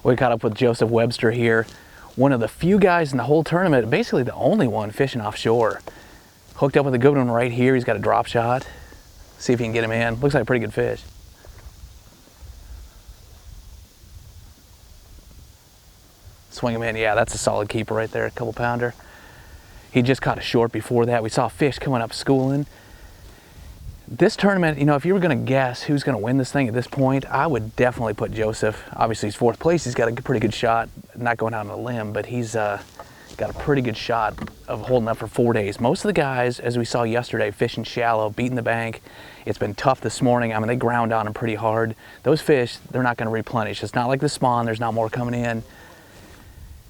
We caught up with Joesph Webster here, one of the few guys in the whole tournament, basically the only one fishing offshore. Hooked up with a good one right here. He's got a drop shot. See if he can get him in. Looks like a pretty good fish. Swing him in. Yeah, that's a solid keeper right there, a couple pounder. He just caught a short before that. We saw fish coming up schooling. This tournament, you know, if you were going to guess who's going to win this thing at this point, I would definitely put Joesph. Obviously, he's fourth place. He's got a pretty good shot. Not going out on a limb, but he's got a pretty good shot of holding up for 4 days. Most of the guys, as we saw yesterday, fishing shallow, beating the bank. It's been tough this morning. I mean, they ground on them pretty hard. Those fish, they're not going to replenish. It's not like the spawn. There's not more coming in.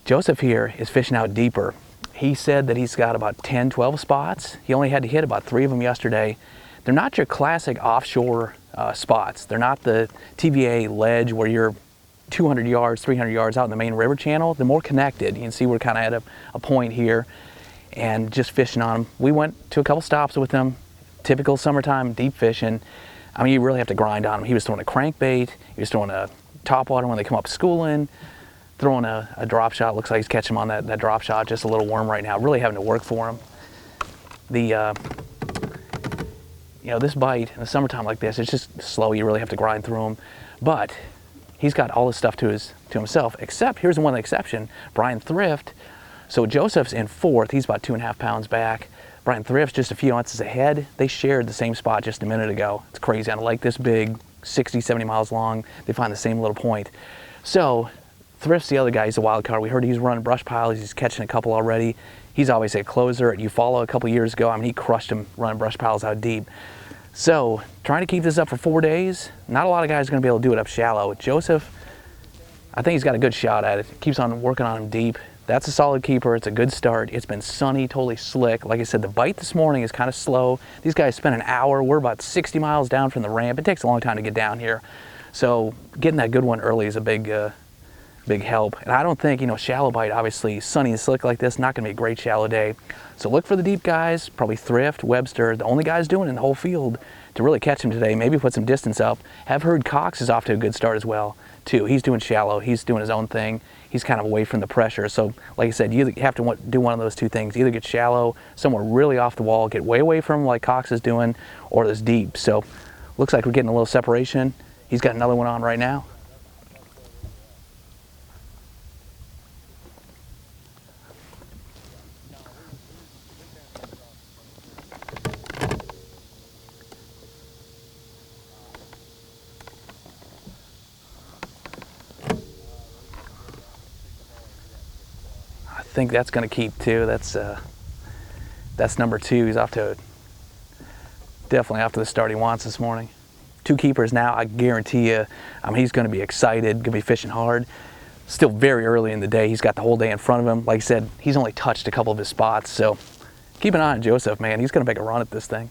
Joesph here is fishing out deeper. He said that he's got about 10, 12 spots. He only had to hit about 3 of them yesterday. They're not your classic offshore spots. They're not the TVA ledge where you're 200 yards, 300 yards out in the main river channel. They're more connected. You can see we're kind of at a point here and just fishing on them. We went to a couple stops with them. Typical summertime deep fishing. I mean, you really have to grind on them. He was throwing a crankbait. He was throwing a topwater when they come up schooling. Throwing a drop shot. Looks like he's catching them on that drop shot. Just a little worm right now. Really having to work for him. You know, this bite in the summertime like this, it's just slow. You really have to grind through them. But he's got all this stuff to himself, except here's the one exception, Brian Thrift. So Joseph's in fourth. He's about 2.5 pounds back. Brian Thrift's just a few ounces ahead. They shared the same spot just a minute ago. It's crazy. On a lake this big, 60, 70 miles long, they find the same little point. So Thrift's the other guy. He's a wild card. We heard he's running brush piles. He's catching a couple already. He's obviously a closer at Eufaula a couple years ago. I mean, he crushed him running brush piles out deep. So, trying to keep this up for 4 days. Not a lot of guys are going to be able to do it up shallow. Joesph, I think he's got a good shot at it. Keeps on working on him deep. That's a solid keeper. It's a good start. It's been sunny, totally slick. Like I said, the bite this morning is kind of slow. These guys spent an hour. We're about 60 miles down from the ramp. It takes a long time to get down here. So, getting that good one early is a big help. And I don't think, you know, shallow bite, obviously sunny and slick like this, not going to be a great shallow day. So look for the deep guys, probably Thrift, Webster, the only guys doing it in the whole field to really catch him today. Maybe put some distance up. Have heard Cox is off to a good start as well, too. He's doing shallow. He's doing his own thing. He's kind of away from the pressure. So like I said, you either have to do one of those two things. Either get shallow, somewhere really off the wall, get way away from him like Cox is doing, or this deep. So looks like we're getting a little separation. He's got another one on right now. I think that's going to keep too. That's number 2. He's definitely off to the start he wants this morning. 2 keepers now. I guarantee you. I mean, he's going to be excited. Going to be fishing hard. Still very early in the day. He's got the whole day in front of him. Like I said, he's only touched a couple of his spots. So keep an eye on Joesph, man. He's going to make a run at this thing.